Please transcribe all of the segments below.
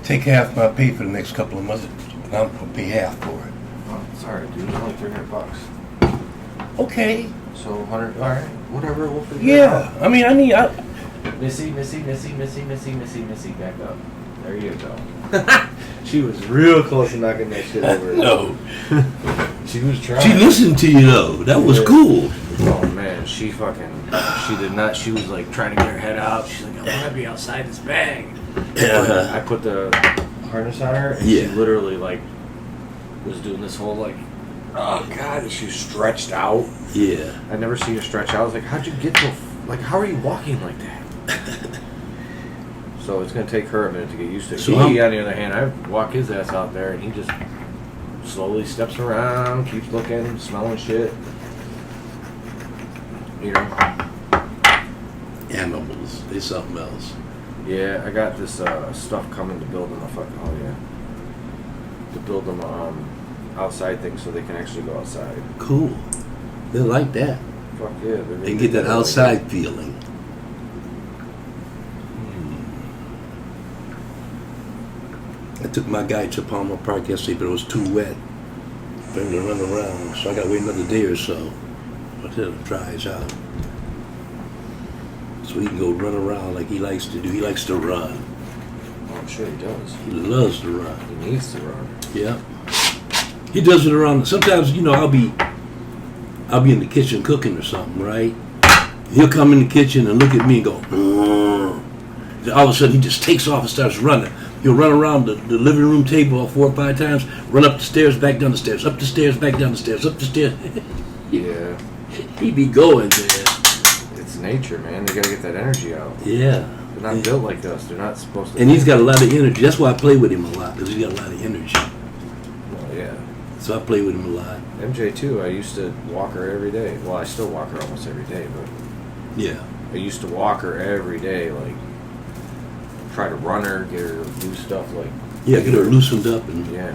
take half my pay for the next couple of months, and I'm gonna pay half for it. Oh, sorry, dude. It's only $300. Okay. So 100. All right, whatever. We'll figure it Yeah. out. I mean, Missy, back up. There you go. She was real close to knocking that shit over. No. She was trying. She listened to you though. That was cool. Oh man, she did not. She was like trying to get her head out. She's like, I want to be outside this bag. I put the harness on her, and she literally like was doing this whole like, oh god, and she was stretched out. Yeah. I never seen her stretch out. I was like, how'd you get so? Like, how are you walking like that? So it's gonna take her a minute to get used to it. So He, on the other hand, I walk his ass out there, and he just slowly steps around, keeps looking, smelling shit. You know. Animals. They something else. Yeah, I got this stuff coming to build them to build them outside things so they can actually go outside. Cool. They like that. Fuck yeah. They get that outside feeling. I took my guy to Palmer Park yesterday, but it was too wet for him to run around, so I got to wait another day or so until it dries out. So he can go run around like he likes to do. He likes to run. Oh, I'm sure he does. He loves to run. He needs to run. Yeah. He does it around. Sometimes, I'll be in the kitchen cooking or something, right? He'll come in the kitchen and look at me and go, Then all of a sudden he just takes off and starts running. He'll run around the living room table 4 or 5 times, run up the stairs, back down the stairs, up the stairs, back down the stairs, up the stairs. Yeah. He be going there. It's nature, man. They gotta get that energy out. Yeah. They're not built like us. They're not supposed to. And he's got a lot of energy. That's why I play with him a lot, because he's got a lot of energy. Well, yeah. So I play with him a lot. MJ too. I used to walk her every day. Well, I still walk her almost every day, but Yeah. I used to walk her every day, like try to run her, get her to do stuff like. Yeah, get her loosened up and. Yeah.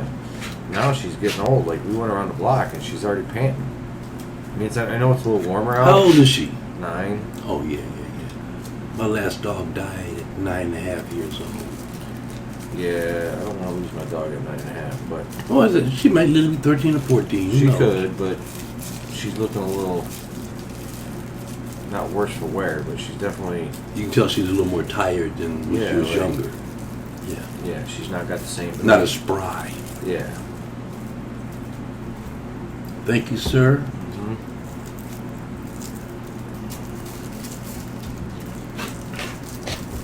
Now she's getting old. Like we went around the block and she's already panting. I mean, I know it's a little warmer out. How old is she? 9. Oh yeah. My last dog died at 9.5 years old. Yeah, I don't want to lose my dog at 9.5, but. Oh, she might live 13 or 14. She could, but she's looking a little. Not worse for wear, but she's definitely. You can tell she's a little more tired than when she was younger. Yeah. Yeah, she's not got the same. Not as spry. Yeah. Thank you, sir. Mm-hmm.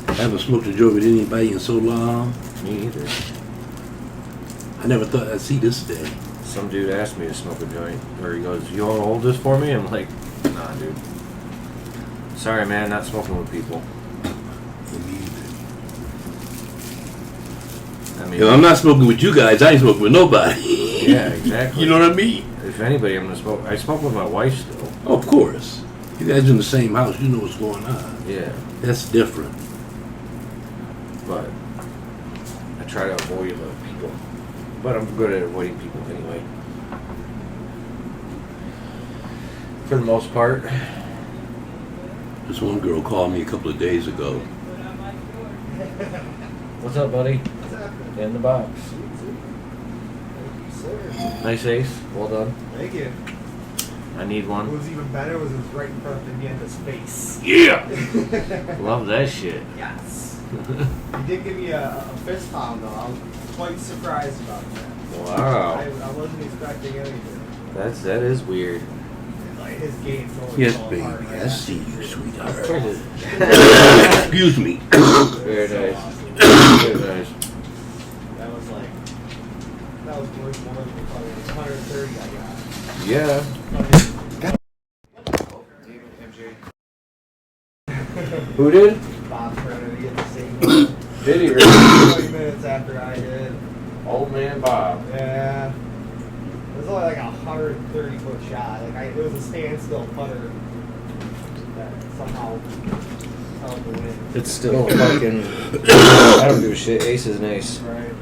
I haven't smoked a joint with anybody in so long. Me either. I never thought I'd see this day. Some dude asked me to smoke a joint, where he goes, "You want to hold this for me?" I'm like, "Nah, dude. Sorry, man, not smoking with people." I mean, If I'm not smoking with you guys, I ain't smoking with nobody. Yeah, exactly. You know what I mean? If anybody, I'm gonna smoke. I smoke with my wife still. Oh, of course. You guys in the same house, you know what's going on. Yeah. That's different. But I try to avoid people. But I'm good at avoiding people anyway. For the most part. This one girl called me a couple of days ago. What's up, buddy? In the box. Nice ace. Well done. Thank you. I need What one. was even better was it was right in front of Indiana's face. Yeah! Love that shit. Yes. He did give me a fist pound though. I was quite surprised about that. Wow. I wasn't expecting anything. That is weird. Like his game's going Yes, so baby. hard. I see you, sweetheart. Very Excuse me. nice. Very nice. That was worth more than probably the 130 I got. Yeah. Who did? Bob Trinity at the same time. Did he really? 20 minutes after I did. Old man Bob. Yeah. It was only like a 130-foot shot. It was a standstill putter that somehow held the wind. It's still fucking. I don't give a shit. Ace is an ace. Right.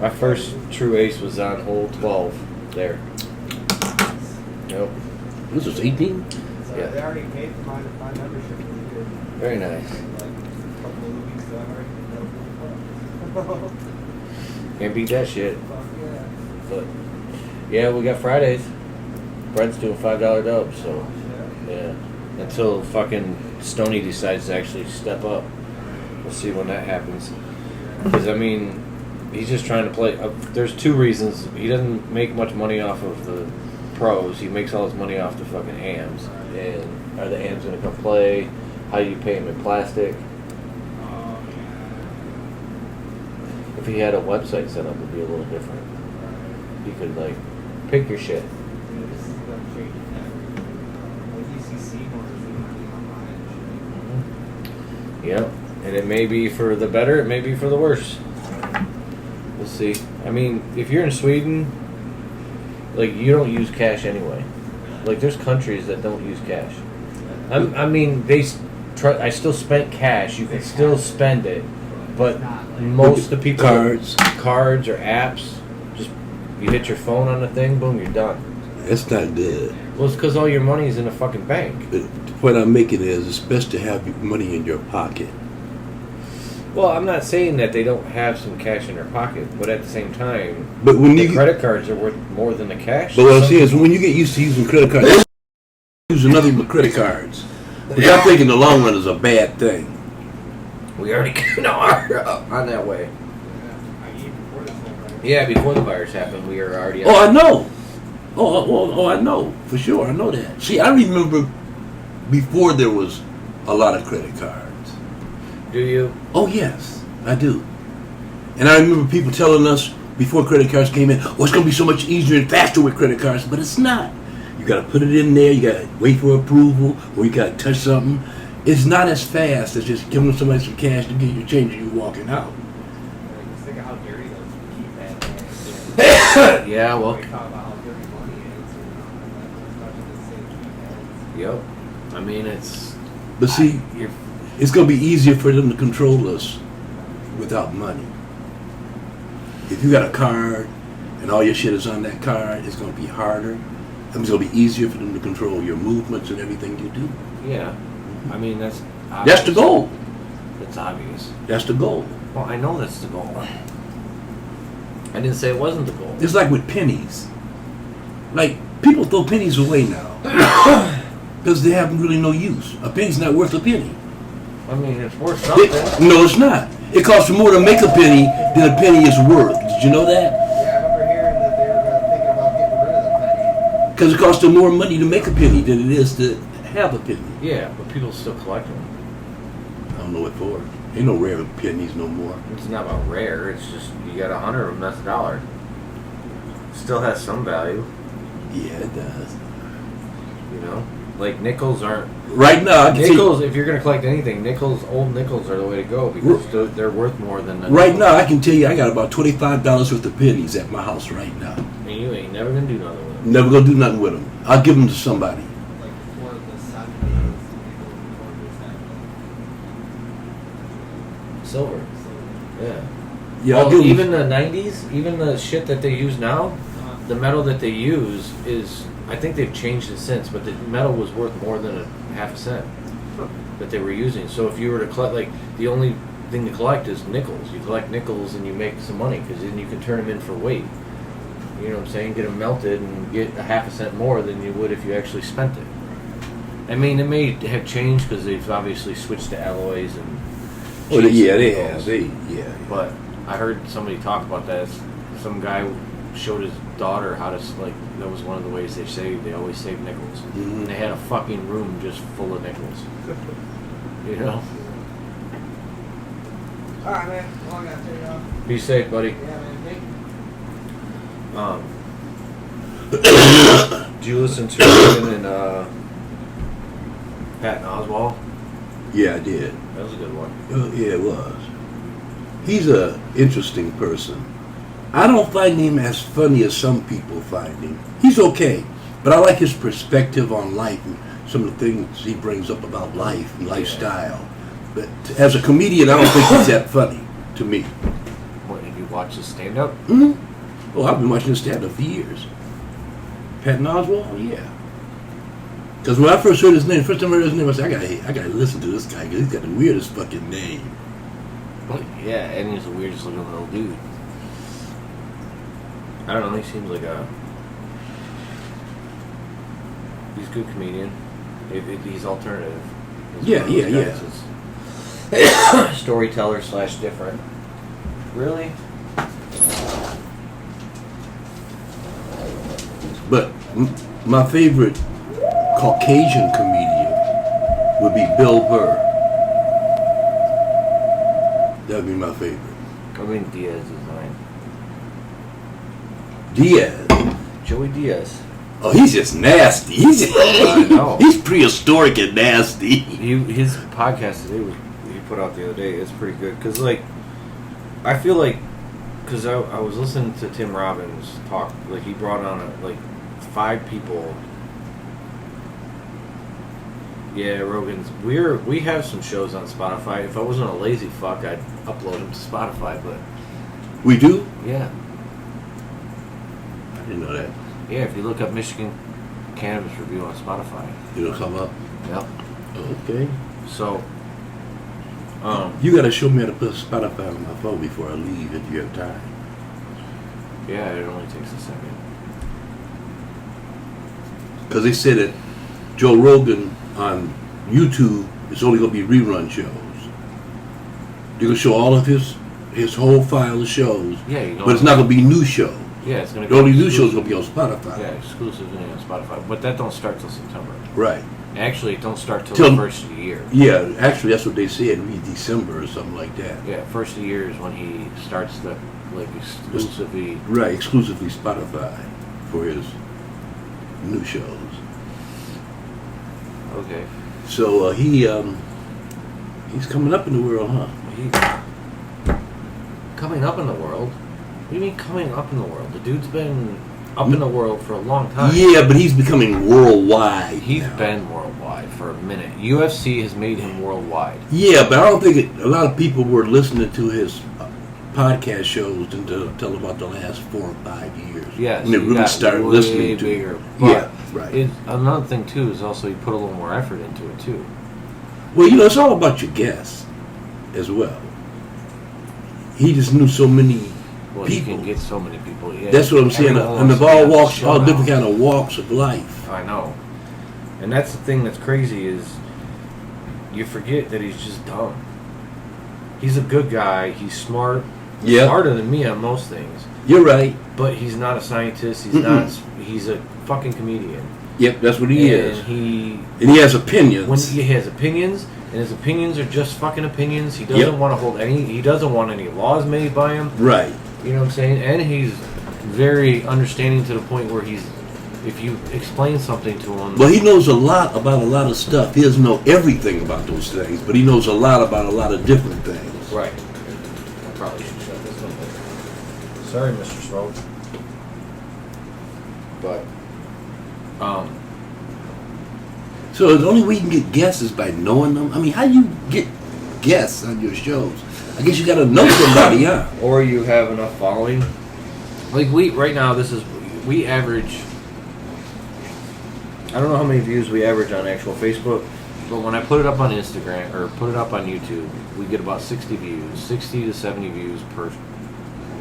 My first true ace was on hole 12. There. Yep. This was 18? So Yeah. they already paid for my membership. Very nice. Like a couple of weeks ago, I already Can't beat that shit. Fuck yeah. But yeah, we got Fridays. Brent's doing $5 dubs, so Oh, shit. yeah. Until fucking Stoney decides to actually step up. We'll see when that happens. Because I mean, he's just trying to play. There's two reasons. He doesn't make much money off of the pros. He makes all his money off the fucking AMs. And are the AMs going to come play? How do you pay him in plastic? If he had a website set up, it'd be a little different. You could like pick your shit. Yeah, this is them changing everything. Like UCC orders the money online and shit. Yep. And it may be for the better, it may be for the worse. We'll see. I mean, if you're in Sweden, like, you don't use cash anyway. Like, there's countries that don't use cash. I mean, I still spent cash. You can still spend it. But most of the people... Cards or apps, just you hit your phone on the thing, boom, you're done. That's not good. Well, it's because all your money is in a fucking bank. The point I'm making is it's best to have money in your pocket. Well, I'm not saying that they don't have some cash in their pocket, but at the same time, But when the you credit cards are worth more than the cash. But what I'm saying is when you get used to using credit cards, using nothing but credit cards, which I think in the long run is a bad thing. We already are on that way. Yeah, I eat before this whole virus. Yeah, before the virus happened, we were already. Oh, I know. Oh, I know for sure. I know that. See, I remember before there was a lot of credit cards. Do you? Oh yes, I do. And I remember people telling us before credit cards came in, "Oh, it's going to be so much easier and faster with credit cards," but it's not. You got to put it in there. You got to wait for approval, or you got to touch something. It's not as fast as just giving somebody some cash to get your change and you walking out. Like, just think of how dirty those keypads are. Yeah, well. We talk about how dirty money is, especially the same keypads. Yep. I mean, it's. But see, it's going to be easier for them to control us without money. If you got a card and all your shit is on that card, it's going to be harder. It's going to be easier for them to control your movements and everything you do. Yeah. I mean, that's. Obvious. That's the goal. It's obvious. That's the goal. Well, I know that's the goal. I didn't say it wasn't the goal. It's like with pennies. Like, people throw pennies away now because they have really no use. A penny's not worth a penny. I mean, it's worth something. No, it's not. It costs more to make a penny than a penny is worth. Did you know that? Yeah, I remember hearing that they were thinking about getting rid of the penny. Because it costs them more money to make a penny than it is to have a penny. Yeah, but people still collect them. I don't know what for. Ain't no rare pennies no more. It's not about rare. It's just you got 100 of them. That's $1. Still has some value. Yeah, it does. You know, like nickels aren't. Right now, I can Nickels, if you're gonna collect anything, nickels, old nickels are the way to go because they're worth more than. Right now, I can tell you, I got about $25 worth of pennies at my house right now. And you ain't never gonna do nothing with them. Never gonna do nothing with them. I'll give them to somebody. Like before the 70s, people before this Silver. Yeah. Yeah, I'll Oh, give 'em- even the 90s, even the shit that they use now, the metal that they use is. I think they've changed it since, but the metal was worth more than a half a cent that they were using. So if you were to collect, like, the only thing to collect is nickels. You collect nickels and you make some money because then you can turn them in for weight. You know what I'm saying? Get them melted and get a half a cent more than you would if you actually spent it. I mean, it may have changed because they've obviously switched to alloys and. Oh, yeah, they nickels. have. Yeah. But I heard somebody talk about that. Some guy showed his daughter how to, like, that was one of the ways they saved. They always save nickels. Mhm. And they had a fucking room just full of nickels. You know? Alright, man. Well, I gotta take off. Be safe, buddy. Yeah, man. Thank you. Did you listen to Rudy and Patton Oswalt? Yeah, I did. That was a good one. Yeah, it was. He's a interesting person. I don't find him as funny as some people find him. He's okay, but I like his perspective on life and some of the things he brings up about life and lifestyle. But as a comedian, I don't think he's that funny to me. What, did you watch his stand-up? Mm-hmm. Oh, I've been watching his stand-up for years. Patton Oswalt, yeah. Because when I first heard his name, first time I heard his name, I said, I gotta listen to this guy because he's got the weirdest fucking name. Yeah, and he's the weirdest looking little dude. I don't know. He seems like he's a good comedian. He's alternative. Yeah. Storyteller / different. Really? But my favorite Caucasian comedian would be Bill Burr. That would be my favorite. I mean, Diaz is mine. Diaz. Joey Diaz. Oh, he's just nasty. I know. He's prehistoric and nasty. His podcast today he put out the other day. It's pretty good because like I feel like because I was listening to Tim Robbins talk. Like he brought on 5 people. Yeah, Rogan's. We have some shows on Spotify. If I wasn't a lazy fuck, I'd upload them to Spotify. But We do? yeah, I didn't know that. yeah. If you look up Michigan Cannabis Review on Spotify, It'll come up. yep. Okay. So, You got to show me how to put Spotify on my phone before I leave if you have time. yeah, it only takes a second. Because they said that Joe Rogan on YouTube is only going to be rerun shows. They're going to show all of his whole file of shows, Yeah, you know. but it's not going to be new shows. Yeah, it's gonna. The only new shows going to be on Spotify. Yeah, exclusively on Spotify, but that don't start till September. Right. Actually, it don't start till Till- the first of the year. Yeah, actually, that's what they said. It'll be December or something like that. Yeah, first of the year is when he starts the exclusively. Right, exclusively Spotify for his new shows. Okay. So he's coming up in the world, huh? Coming up in the world? What do you mean coming up in the world? The dude's been up in the world for a long time. Yeah, but he's becoming worldwide. He's now. been worldwide for a minute. UFC has made him worldwide. Yeah, but I don't think a lot of people were listening to his podcast shows until about the last 4 or 5 years. Yes, and they he really got started way listening to bigger. it. But Yeah, right. Another thing too is also he put a little more effort into it too. Well, it's all about your guests as well. He just knew so many Well, people. you can get so many people. Yeah, That's what I'm saying. everyone And wants of to be all on the walks, show all now. different kind of walks of life. I know, and that's the thing that's crazy is you forget that he's just dumb. He's a good guy. He's smart. Yeah. Smarter than me on most things. You're right. But he's not a scientist. He's Mm-mm. not. He's a fucking comedian. Yep, that's what he is. And he has opinions. when he has opinions, and his opinions are just fucking opinions. He doesn't Yep. want to hold any. He doesn't want any laws made by him. Right. You know what I'm saying? And he's very understanding to the point where if you explain something to him. Well, he knows a lot about a lot of stuff. He doesn't know everything about those things, but he knows a lot about a lot of different things. Right. I probably should shut this one. Sorry, Mr. Smoke. But, So the only way you can get guests is by knowing them. I mean, how do you get guests on your shows? I guess you got to know somebody, huh? or you have enough following. Like right now, we average. I don't know how many views we average on actual Facebook, but when I put it up on Instagram or put it up on YouTube, we get about 60 views, 60 to 70 views per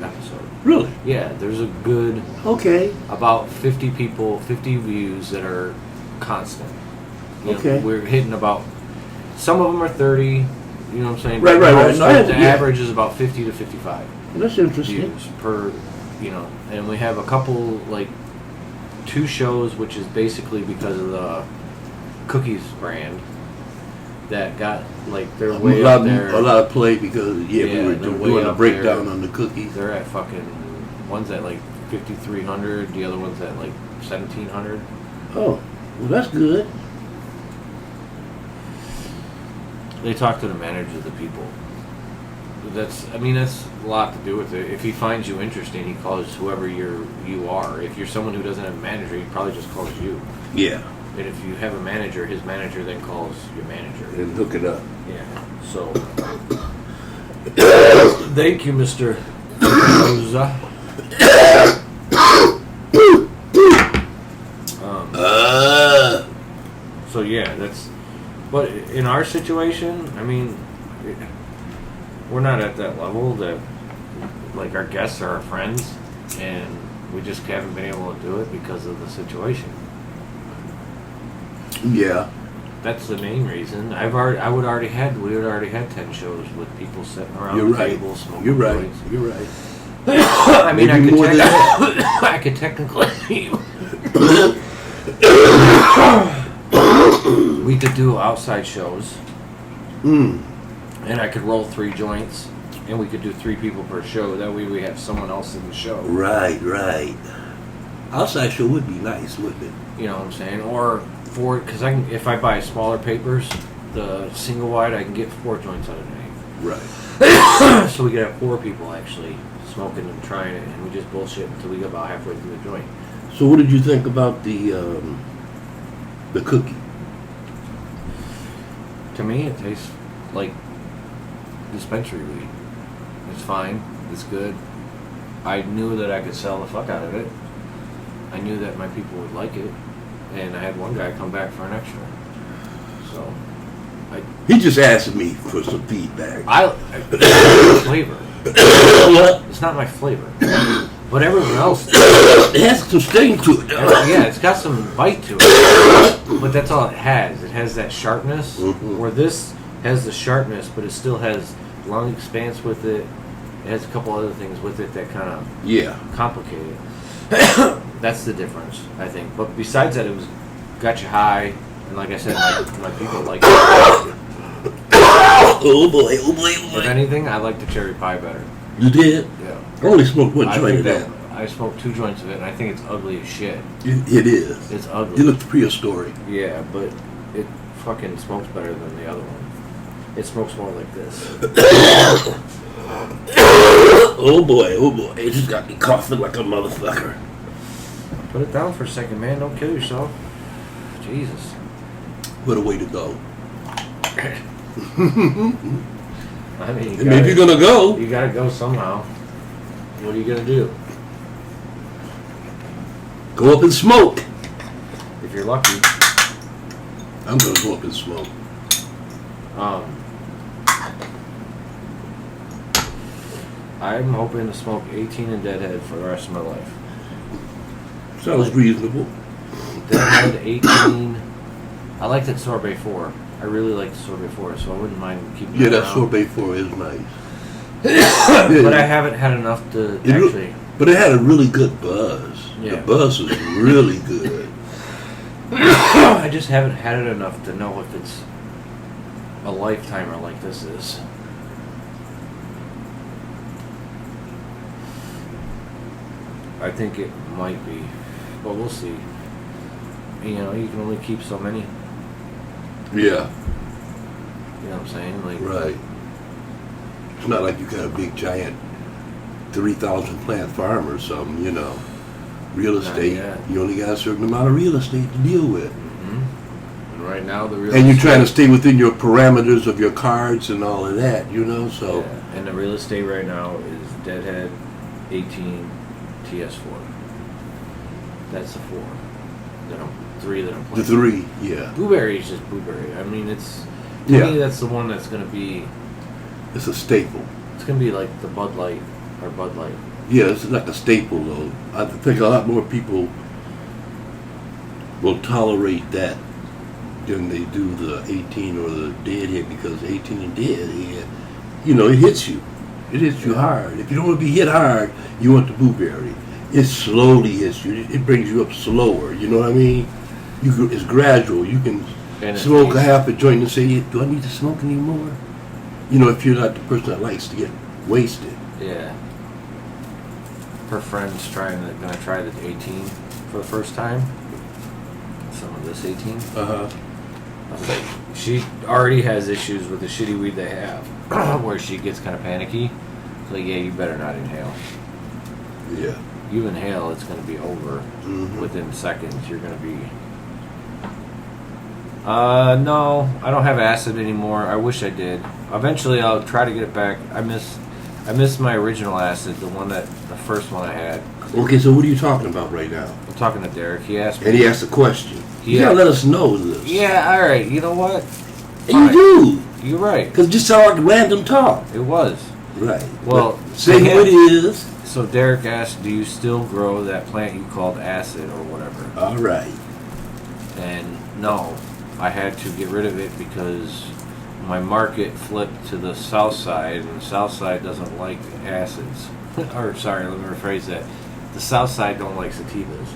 episode. Really? Yeah, there's a good Okay. about 50 views that are constant. You know, Okay. we're hitting about, some of them are 30, you know what I'm saying? Right. But No, the yeah. average is about 50 to 55 That's interesting. views per, and we have a couple, 2 shows, which is basically because of the Cookies brand that got, they're way up there. A lot of play because, we were they're way doing a up breakdown there. on the cookies. They're at one's at 5,300, the other one's at 1,700. Oh, well, that's good. They talk to the managers of the people. That's a lot to do with it. If he finds you interesting, he calls whoever you are. If you're someone who doesn't have a manager, he probably just calls you. Yeah. And if you have a manager, his manager then calls your manager. And hook it up. Yeah. So, thank you, Mr. Rosa. So yeah, but in our situation, we're not at that level that, our guests are our friends, and We just haven't been able to do it because of the situation. Yeah. That's the main reason. We would already had 10 shows with people sitting around You're the right. table smoking You're right. joints. You're right. I mean, Maybe more than that. I could technically. We could do outside shows. And I could roll 3 joints, and we could do 3 people per show. That way we have someone else in the show. Right. Outside show would be nice, wouldn't it? You know what I'm saying? Or 4, because if I buy smaller papers, the single wide, I can get 4 joints out of a day. Right. So we could have 4 people actually smoking and trying it, and we just bullshit until we get about halfway through the joint. So what did you think about the cookie? To me, it tastes like dispensary weed. It's fine. It's good. I knew that I could sell the fuck out of it. I knew that my people would like it, and I had one guy come back for an extra. So, He just asked me for some feedback. Flavor. What? It's not my flavor, but everyone else. It has some sting to it. Yeah, it's got some bite to it, but that's all it has. It has that sharpness, where this has the sharpness, but it still has lung expanse with it. It has a couple other things with it that kind of complicate it. That's the difference, I think. But besides that, got you high, and like I said, my people like it. Oh boy. If anything, I like the cherry pie better. You did? Yeah. I only smoked one joint of that. I smoked 2 joints of it, and I think it's ugly as shit. It is. It's ugly. It looks prehistoric. Yeah, but it fucking smokes better than the other one. It smokes more like this. Oh boy. It just got me coughing like a motherfucker. Put it down for a second, man. Don't kill yourself. Jesus. What a way to go. I mean, And if you're gonna go, you gotta go somehow. What are you gonna do? go up and smoke. If you're lucky. I'm gonna go up and smoke. I'm hoping to smoke 18 and Deadhead for the rest of my life. Sounds reasonable. Deadhead 18. I like that Sorbet 4. I really like the Sorbet 4, so I wouldn't mind keeping it Yeah, that around. Sorbet 4 is nice. But I haven't had enough to actually. But it had a really good buzz. Yeah. The buzz was really good. I just haven't had it enough to know if it's a lifetimer like this is. I think it might be, but we'll see. You know, you can only keep so many. Yeah. You know what I'm saying? Like, Right. It's not like you got a big giant 3,000 plant farm or something, you know. Real estate, yet. you only got a certain amount of real estate to deal with. And right now the real And you're estate, trying to stay within your parameters of your cards and all of that, you know, so. yeah, and the real estate right now is Deadhead 18 TS4. That's the 4. That I'm 3 that I'm The playing. 3, yeah. Blueberry is just blueberry. I mean, it's to Yeah. me that's the one that's gonna be. It's a staple. It's gonna be like the Bud Light or Bud Light. Yeah, it's like a staple though. I think a lot more people will tolerate that than they do the 18 or the Deadhead, because 18 and Deadhead, you know, it hits you. It hits you hard. If you don't want to be hit hard, you want the blueberry. It slowly hits you. It brings you up slower. You know what I mean? It's gradual. You can And it smoke a tastes- half a joint and say, "Do I need to smoke anymore?" You know, if you're not the person that likes to get wasted. Yeah. Her friend's gonna try the 18 for the first time. Some of this 18. I was like, she already has issues with the shitty weed they have, where she gets kind of panicky. It's like, yeah, you better not inhale. Yeah. You inhale, it's gonna be over within seconds. You're gonna be. No, I don't have acid anymore. I wish I did. Eventually, I'll try to get it back. I miss my original acid, the first one I had. Okay, so what are you talking about right now? I'm talking to Derek. He asked me. And he asked a question. You Yeah. gotta let us know this. Yeah, all right. You know what? And you do. You're right. Because it just sound like random talk. It was. Right. Well, But say to who him- it is. So Derek asked, do you still grow that plant you called acid or whatever? All right. And no, I had to get rid of it because my market flipped to the south side, and the south side doesn't like acids. Or sorry, let me rephrase that. The south side don't like sativas,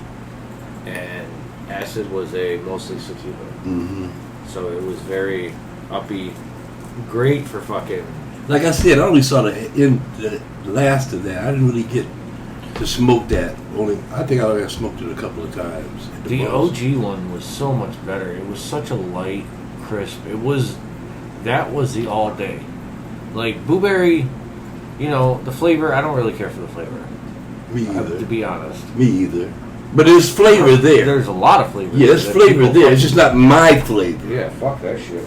and acid was a mostly sativa. Mm-hmm. So it was very uppy, great for fucking. Like I said, I only saw the last of that. I didn't really get to smoke that. I think I only smoked it a couple of times. The OG one was so much better. It was such a light, crisp. That was the all day. Like blueberry, the flavor. I don't really care for the flavor. Me either. To be honest. Me either. But there's flavor there. There's a lot of flavor. Yeah, there's flavor there. It's just not my flavor. Yeah, fuck that shit.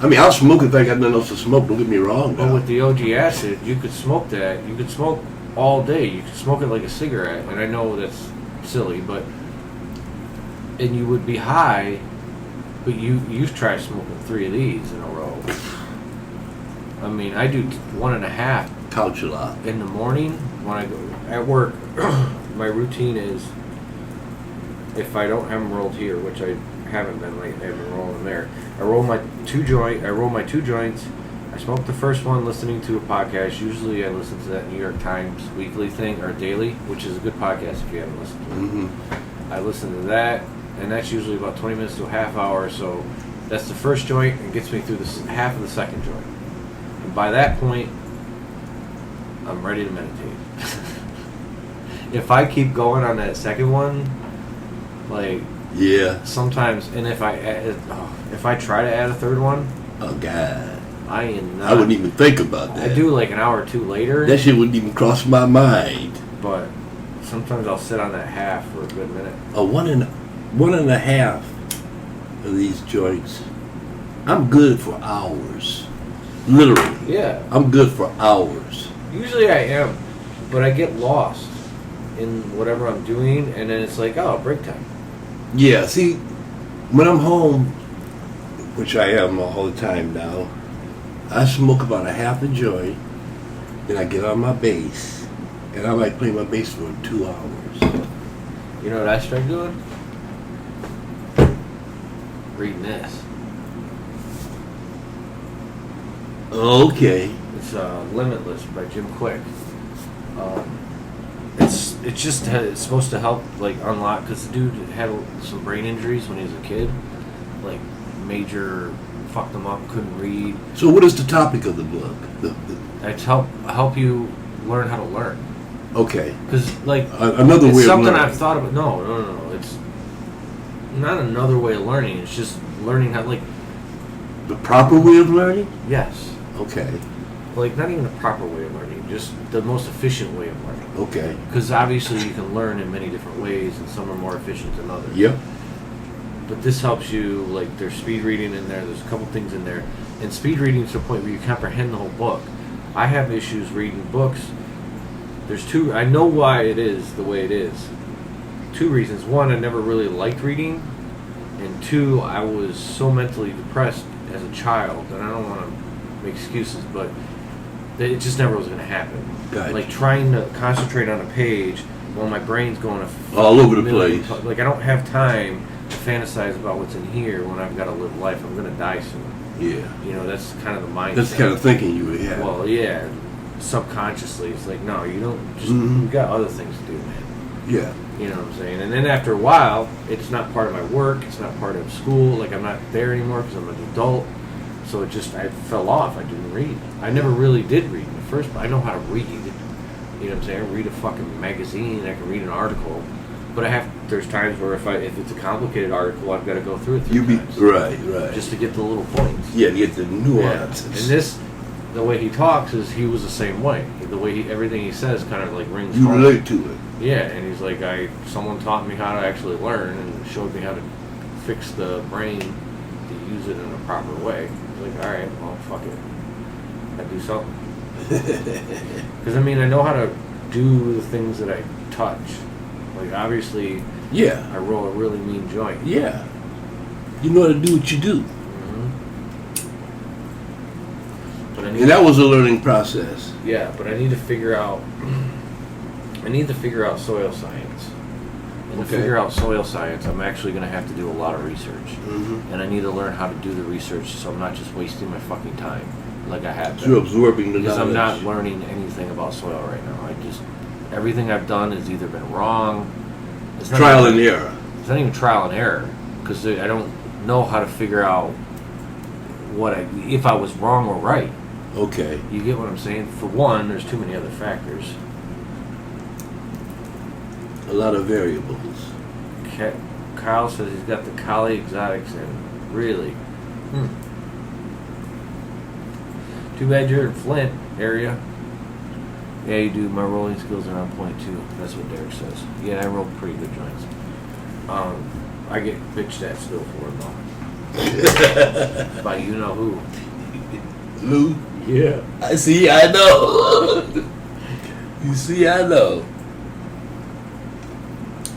I mean, I'll smoke if I got nothing else to smoke. Don't get me wrong. But with the OG acid, you could smoke that. You could smoke all day. You could smoke it like a cigarette. And I know that's silly, and you would be high, but you've tried smoking 3 of these in a row. I mean, I do 1.5. Couch a lot. In the morning when I go at work. My routine is, if I don't have them rolled here, which I haven't been lately, I've been rolling them there. I roll my two joints. I smoke the first one listening to a podcast. Usually I listen to that New York Times weekly thing or daily, which is a good podcast if you haven't listened to it. Mm-hmm. I listen to that, and that's usually about 20 minutes to a half hour. So that's the first joint and gets me through this half of the second joint. And by that point, I'm ready to meditate. If I keep going on that second one, yeah, sometimes, and if I try to add a third one, oh god, I am not. I wouldn't even think about that. I do like an hour or two later. That shit wouldn't even cross my mind. But sometimes I'll sit on that half for a good minute. A 1.5 of these joints, I'm good for hours. Literally. Yeah. I'm good for hours. Usually I am, but I get lost in whatever I'm doing, and then it's like, oh, break time. Yeah, see, when I'm home, which I am all the time now, I smoke about a half a joint, then I get on my bass, and I might play my bass for 2 hours. You know what I started doing? Reading this. Okay. It's Limitless by Jim Quick. It's supposed to help unlock, because the dude had some brain injuries when he was a kid, major, fucked him up, couldn't read. So what is the topic of the book? It's help you learn how to learn. Okay. Because another way it's of something learning. I've thought about. No. It's not another way of learning. It's just learning how the proper way of learning? Yes. Okay. Not even the proper way of learning, just the most efficient way of learning. Okay. Because obviously you can learn in many different ways, and some are more efficient than others. Yep. But this helps you, there's speed reading in there, there's a couple things in there. And speed reading to the point where you comprehend the whole book. I have issues reading books. There's two, I know why it is the way it is. 2 reasons. 1, I never really liked reading. And 2, I was so mentally depressed as a child, and I don't want to make excuses, but it just never was going to happen. Gotcha. Trying to concentrate on a page while my brain's going all over the place. I don't have time to fantasize about what's in here when I've got to live life. I'm going to die soon. Yeah. That's kind of the mindset. That's the kind of thinking you would have. Well, yeah. Subconsciously, it's no, you don't. Just Mm-hmm. you got other things to do, man. Yeah. You know what I'm saying? And then after a while, it's not part of my work. It's not part of school. I'm not there anymore because I'm an adult. So I fell off. I didn't read. I never really did read in the first place. I know how to read. You know what I'm saying? I read a fucking magazine. I can read an article. But there's times where if it's a complicated article, I've got to go through it 3 times. Right. Just to get the little points. Yeah, to get the nuances. Yeah. And the way he talks he was the same way. The way everything he says kind of rings You home. relate to it. Yeah, and he's someone taught me how to actually learn and showed me how to fix the brain to use it in a proper way. He's all right, well, fuck it. I do something. Because I know how to do the things that I touch. Obviously, Yeah. I roll a really mean joint. Yeah. You know how to do what you do. Mm-hmm. But And that was a learning process. Yeah, but I need to figure out I need to figure out soil science. And to figure out soil science, I'm actually going to have to do a lot of research. Mm-hmm. And I need to learn how to do the research so I'm not just wasting my fucking time like I have You're absorbing the because knowledge. I'm not learning anything about soil right now. Everything I've done has either been wrong. It's not Trial even, and error. It's not even trial and error because I don't know how to figure out if I was wrong or right. Okay. You get what I'm saying? For one, there's too many other factors. A lot of variables. Kyle says he's got the Collie Exotics in. Really? Too bad you're in Flint area. Yeah, you do. My rolling skills are on point too. That's what Derek says. Yeah, I roll pretty good joints. I get bitched at still for it though. By you know who. Lou? Yeah. I see, I know. You see, I know.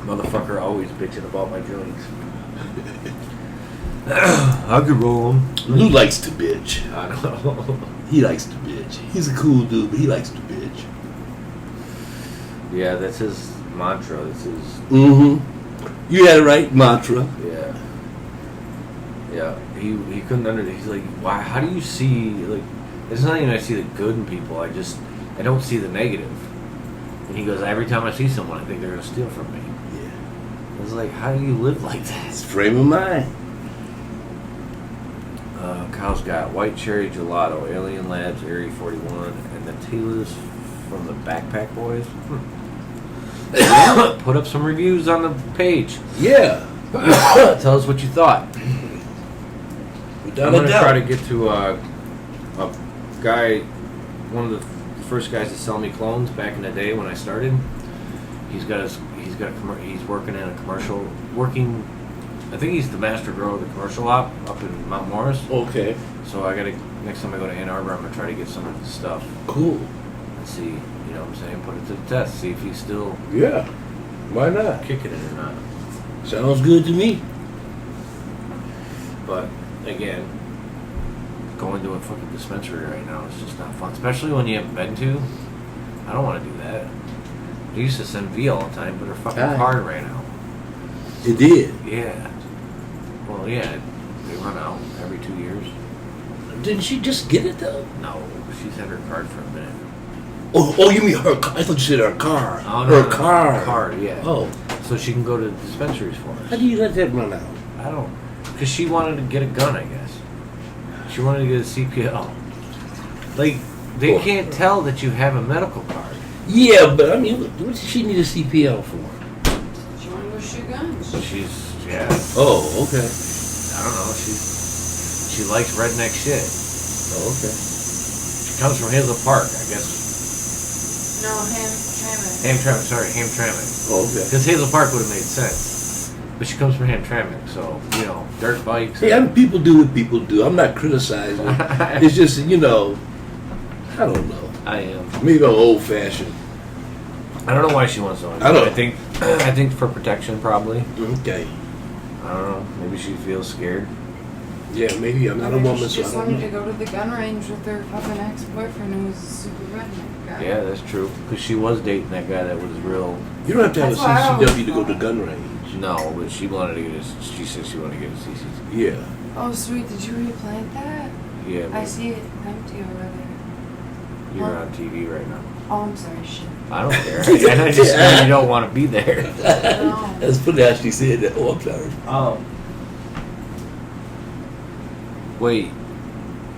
Motherfucker always bitching about my joints. I could roll them. Lou likes to bitch. I know. He likes to bitch. He's a cool dude, but he likes to bitch. Yeah, that's his mantra. That's his. Mm-hmm. You had it right, mantra. Yeah. Yeah. He couldn't He's like, why? How do you see like? It's not even I see the good in people. I don't see the negative. And he goes, every time I see someone, I think they're gonna steal from me. Yeah. I was like, how do you live like that? It's frame of mind. Kyle's got White Cherry Gelato, Alien Labs, Area 41, and the Taylors from the Backpack Boys. Put up some reviews on the page. Yeah. Tell us what you thought. Without I'm a gonna doubt. try to get to a guy, one of the first guys to sell me clones back in the day when I started. He's working in a commercial, I think he's the master grower of the commercial op up in Mount Morris. Okay. So next time I go to Ann Arbor, I'm gonna try to get some of his stuff Cool. and see, you know what I'm saying, put it to the test, see if he's still Yeah. Why not? kicking it or not. Sounds good to me. But again, going to a fucking dispensary right now is just not fun, especially when you haven't been to. I don't want to do that. They used to send V all the time, but her fucking Aye. card ran out. It did. Yeah. Well, yeah, they run out every 2 years. Didn't she just get it though? No, she's had her card for a minute. Oh, you mean her car? I thought you said her car. Oh, Her no, car. Card, yeah. Oh. So she can go to dispensaries for us. How do you let that run out? I don't. Because she wanted to get a gun, I guess. She wanted to get a CPL. Like, they can't tell that you have a medical card. Yeah, but I mean, what does she need a CPL for? She want to go shoot guns. Yeah. Oh, okay. I don't know. She likes redneck shit. Oh, okay. She comes from Hazel Park, I guess. No, Hamtramck. Hamtramck. Oh, okay. Because Hazel Park would have made sense. But she comes from Hamtramck, so, you know, dirt bikes. Hey, people do what people do. I'm not criticizing. It's just, I don't know. I am. Maybe I'm old-fashioned. I don't know why she wants to. I don't. I think for protection, probably. Okay. I don't know. Maybe she feels scared. Yeah, maybe I'm not a Maybe woman, she so just I don't wanted to know. go to the gun range with her fucking ex-boyfriend who was a super redneck guy. Yeah, that's true. Because she was dating that guy that was real. You don't have to have a That's what I always CCW to go to thought. gun range. No, but she wanted to get a. She said she wanted to get a CCC. Yeah. Oh, sweet. Did you replant that? Yeah. I but see it empty over there. You're on TV right now. Oh, I'm sorry. Shit. I don't care. And I just know you don't want to be there. No. That's funny how she said that. Oh, I'm sorry. Wait.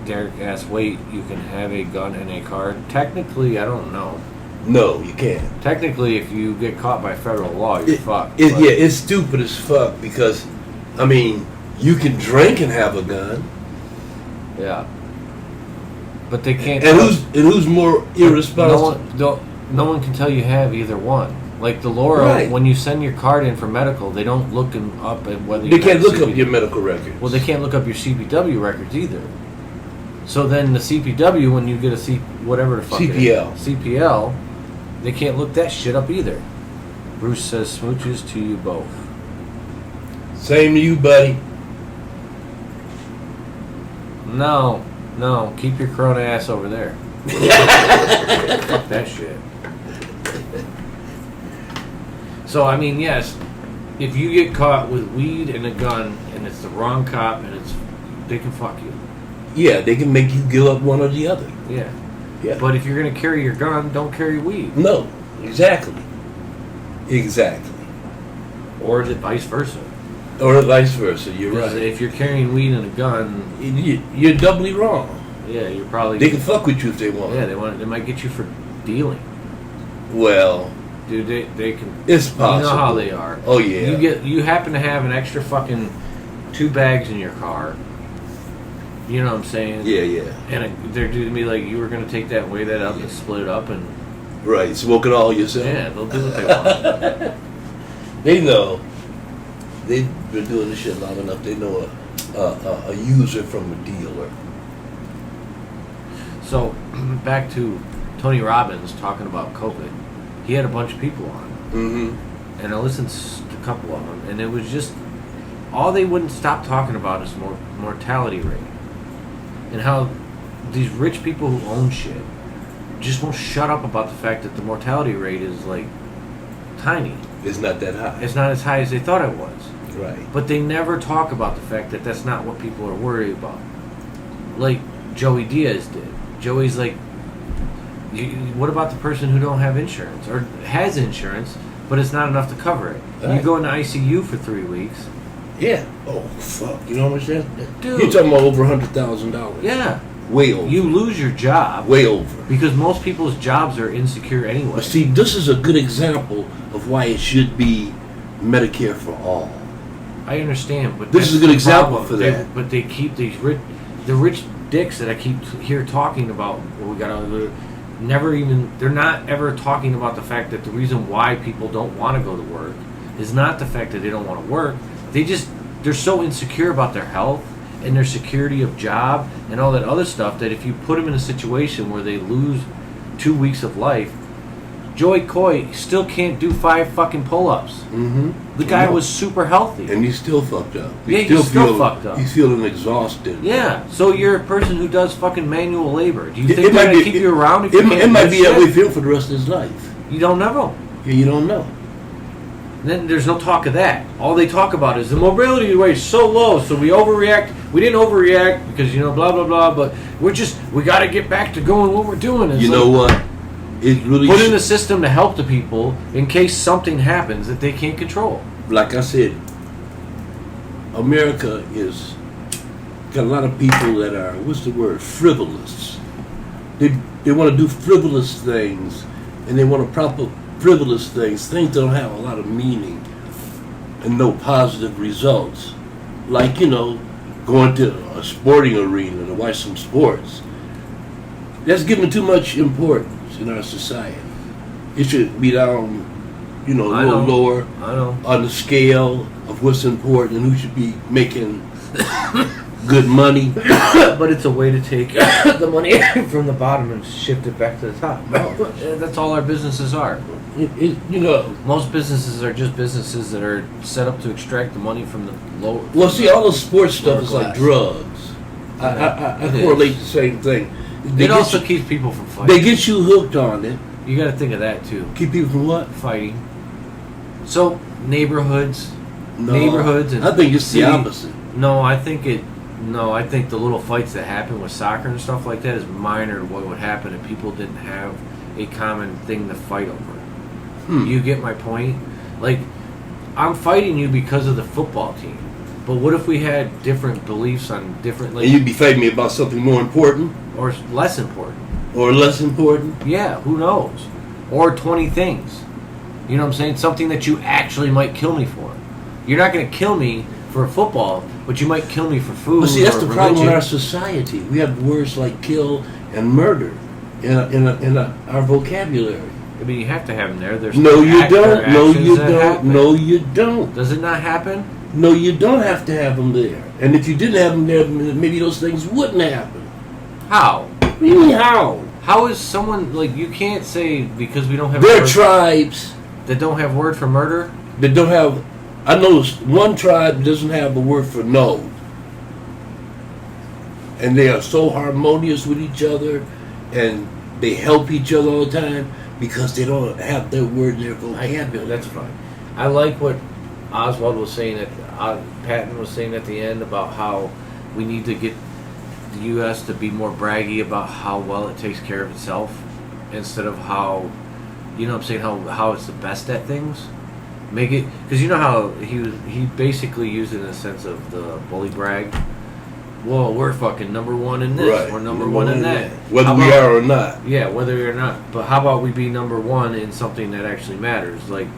Derek asked, wait, you can have a gun and a card? Technically, I don't know. No, you can't. Technically, if you get caught by federal law, you're fucked. Yeah, but- it's stupid as fuck because, I mean, you can drink and have a gun, Yeah. But they can't. and who's more irresponsible? No one can tell you have either one. Like the Laura, Right. when you send your card in for medical, they don't look them up at whether They you can't have look up CPW. your medical records. Well, they can't look up your CPW records either. So then the CPW, when you get a whatever the fuck it is, CPL, they can't look that shit up either. Bruce says smooches to you both. Same to you, buddy. No, keep your corona ass over there. Fuck that shit. So I mean, yes, if you get caught with weed and a gun and it's the wrong cop and they can fuck you. Yeah, they can make you give up one or the other. Yeah. Yeah. But if you're gonna carry your gun, don't carry weed. No, exactly. Exactly. Or is it vice versa? Or vice versa, you're right. If you're carrying weed and a gun, You're doubly wrong. yeah, you're probably They can fuck with you if they want. Yeah, they might get you for dealing. Well, Dude, they can. it's possible. You know how they are. Oh yeah. You happen to have an extra fucking 2 bags in your car. You know what I'm saying? Yeah. And they're doing me like you were gonna take that, weigh that up, and split it up, and Right, smoke it all yourself. yeah, they'll do what they want. They know. They've been doing this shit long enough. They know a user from a dealer. So back to Tony Robbins talking about COVID. He had a bunch of people on, Mm-hmm. and I listened to a couple of them, and it was just all they wouldn't stop talking about is mortality rate, and how these rich people who own shit just won't shut up about the fact that the mortality rate is like tiny. It's not that high. It's not as high as they thought it was. Right. But they never talk about the fact that that's not what people are worried about. Like Joey Diaz did. Joey's like, what about the person who don't have insurance or has insurance, but it's not enough to cover it? Right. You go into ICU for 3 weeks. Yeah. Oh fuck! You know how much that? Dude. You're talking about over $100,000. Yeah. Way over. You lose your job. Way over. Because most people's jobs are insecure anyway. But see, this is a good example of why it should be Medicare for all. I understand, but This that's is a good the example problem. for that. But they keep the rich dicks that I keep here talking about. Well, we got to never even. They're not ever talking about the fact that the reason why people don't want to go to work is not the fact that they don't want to work. They're so insecure about their health and their security of job and all that other stuff that if you put them in a situation where they lose 2 weeks of life, Joey Coy still can't do 5 fucking pull-ups. Mm-hmm. The guy was super healthy. And he's still fucked up. Yeah, he's still fucked up. He's feeling exhausted. Yeah, so you're a person who does fucking manual labor. Do you It think might they're going be- to keep you around if you can't It might do be that shit? way for him for the rest of his life. You don't know. Yeah, you don't know. Then there's no talk of that. All they talk about is the mobility rate is so low, so we overreact. We didn't overreact because, blah, blah, blah, but we got to get back to going what we're doing. It's You like, know what? It really put in a system to help the people in case something happens that they can't control. like I said, America is got a lot of people that are, what's the word, frivolous. They want to do frivolous things, and they want to proper frivolous things that don't have a lot of meaning and no positive results. Like, going to a sporting arena to watch some sports. That's giving too much importance in our society. It should be down, a little lower I know. on the scale of what's important and who should be making good money. But it's a way to take the money from the bottom and shift it back to the top. No, that's all our businesses are. Most businesses are just businesses that are set up to extract the money from the lower. Well, see, all the sports stuff is like class. drugs. I It correlate is. the same thing. It also keeps people from fighting. They get you hooked on it. You got to think of that too. Keep people from what? Fighting. So neighborhoods, No, and I think it's the city- opposite. No, I think the little fights that happen with soccer and stuff like that is minor to what would happen if people didn't have a common thing to fight over. You get my point? Like, I'm fighting you because of the football team. But what if we had different beliefs on different, And you'd be fighting me about something more important or less important? or less important. Yeah, who knows? Or 20 things. You know what I'm saying? Something that you actually might kill me for. You're not going to kill me for football, but you might kill me for food. But see, that's or the problem with religion. our society. We have words like kill and murder in our vocabulary. I mean, you have to have them there. There's No, you there are don't. No, actions you that don't. happen. No, you don't. Does it not happen? No, you don't have to have them there. And if you didn't have them there, maybe those things wouldn't happen. How? What do you mean how? How is someone like you can't say because we don't have There are word tribes that don't have word for murder? that don't have. I know one tribe doesn't have a word for no, and they are so harmonious with each other, and they help each other all the time because they don't have their word in their vocabulary. That's fine. I like what Oswald was saying Patton was saying at the end about how we need to get the U.S. to be more braggy about how well it takes care of itself, instead of how, you know what I'm saying, how it's the best at things. Make it, because you know how he basically used it in a sense of the bully brag. Well, we're fucking number one in this. Right. We're number one in that. Whether we are or not. Yeah, whether or not. But how about we be number one in something that actually matters? Like,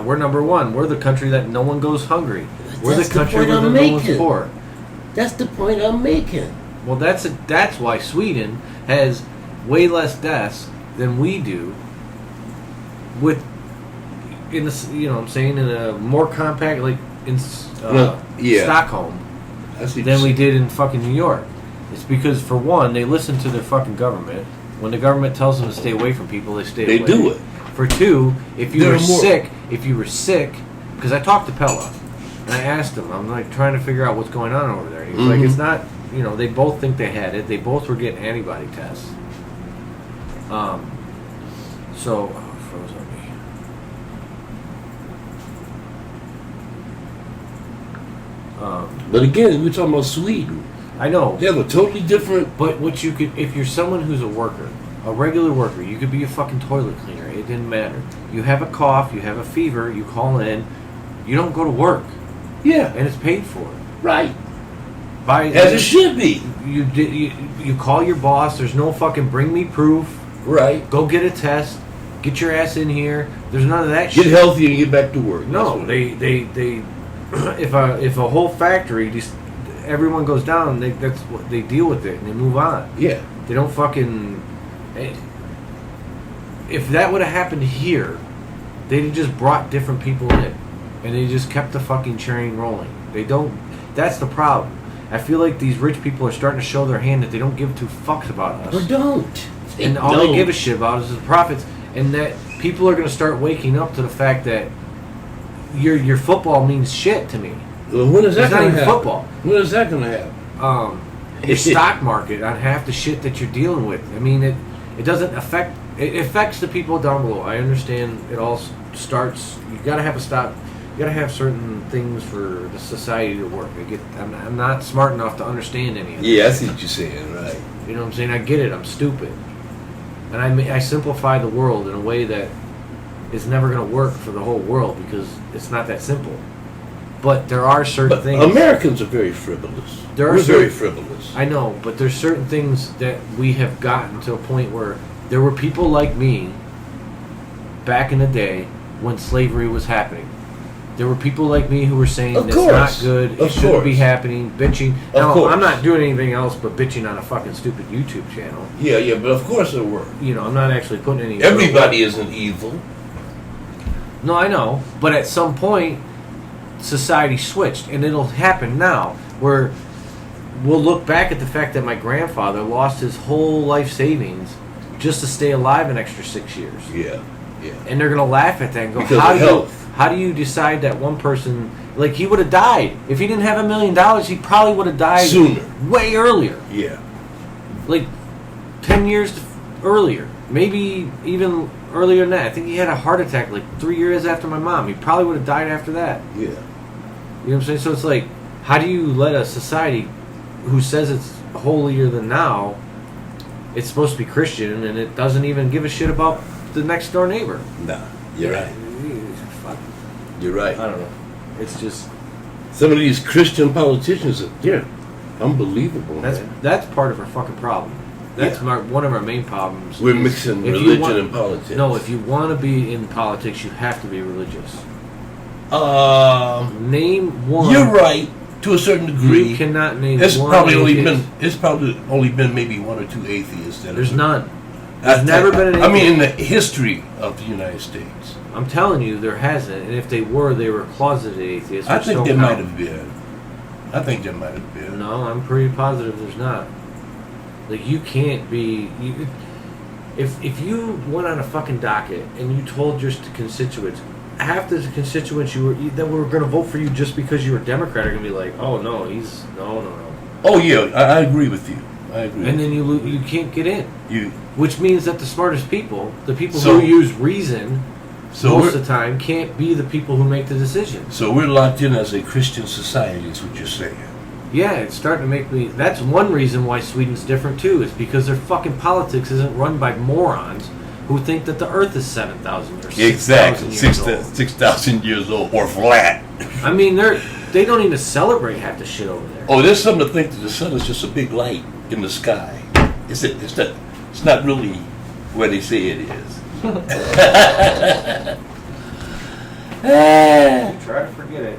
we're number one. We're the country that no one goes hungry. We're the country where no one's poor. That's the point I'm making. Well, that's why Sweden has way less deaths than we do. With, in the, you know what I'm saying, in a more compact, like in Stockholm, than we did in fucking New York. It's because, for one, they listen to their fucking government. When the government tells them to stay away from people, they stay away. They do it. For two, if you were sick, because I talked to Pella, and I asked him, I'm like trying to figure out what's going on over there. He was like, it's not, you know, they both think they had it. They both were getting antibody tests. So, it froze on me. But again, we're talking about Sweden. I know. They have a totally different. But what you could, if you're someone who's a worker, a regular worker, you could be a fucking toilet cleaner. It didn't matter. You have a cough, you have a fever, you call in, you don't go to work. Yeah. And it's paid for. Right. As it should be. You call your boss. There's no fucking bring me proof. Right. Go get a test. Get your ass in here. There's none of that shit. Get healthy and get back to work. No, they if a whole factory just everyone goes down, that's what they deal with it and they move on. Yeah. They don't fucking. If that would have happened here, they'd have just brought different people in, and they just kept the fucking train rolling. They don't. That's the problem. I feel like these rich people are starting to show their hand that they don't give two fucks about us. Or don't. And all they give a shit about is the profits, and that people are going to start waking up to the fact that your football means shit to me. Well, when is that going to happen? Football. When is that going to happen? Your stock market on half the shit that you're dealing with. I mean, it doesn't affect. It affects the people down below. I understand. It all starts. You got to have a stock. You got to have certain things for the society to work. I'm not smart enough to understand any of that. Yeah, I see what you're saying. Right. You know what I'm saying? I get it. I'm stupid, and I simplify the world in a way that is never going to work for the whole world because it's not that simple. But there are certain things. Americans are very frivolous. We're very frivolous. I know, but there's certain things that we have gotten to a point where there were people like me back in the day when slavery was happening. There were people like me who were saying it's not good, it shouldn't be happening, bitching. Now, I'm not doing anything else but bitching on a fucking stupid YouTube channel. Yeah, but of course there were. You know, I'm not actually putting any... Everybody isn't evil. No, I know, but at some point, society switched, and it'll happen now, where we'll look back at the fact that my grandfather lost his whole life savings just to stay alive an extra 6 years. Yeah. And they're going to laugh at that and go, how do you decide that one person, like, he would have died. If he didn't have $1 million, he probably would have died sooner. Way earlier. Yeah. Like 10 years earlier. Maybe even earlier than that. I think he had a heart attack like 3 years after my mom. He probably would have died after that. Yeah. You know what I'm saying? So it's like, how do you let a society who says it's holier than thou, it's supposed to be Christian, and it doesn't even give a shit about the next door neighbor? Nah, you're right. Fuck. You're right. I don't know. It's just... Some of these Christian politicians are unbelievable. That's part of our fucking problem. That's one of our main problems. We're mixing religion and politics. No, if you want to be in politics, you have to be religious. Name one. You're right to a certain degree. You cannot name it's one. It's probably only been maybe one or two atheists. There's none. There's never been an atheist. I mean, in the history of the United States. I'm telling you, there hasn't. And if they were closeted atheists. I think there might have been. No, I'm pretty positive there's not. Like, you can't be... If you went on a fucking docket and you told your constituents, half the constituents that were going to vote for you just because you were Democrat are going to be like, oh, no, no. Oh, yeah, I agree with you. And then you can't get in. Which means that the smartest people, the people who use reason... So most of the time, can't be the people who make the decisions. So we're locked in as a Christian society, is what you're saying. Yeah, it's starting to make me. That's one reason why Sweden's different too. Is because their fucking politics isn't run by morons who think that the Earth is 7,000 or 6,000 years old. 6,000 years old or flat. I mean, they don't even celebrate half the shit over there. Oh, there's something to think that the sun is just a big light in the sky. It's not really where they say it is. Try to forget it.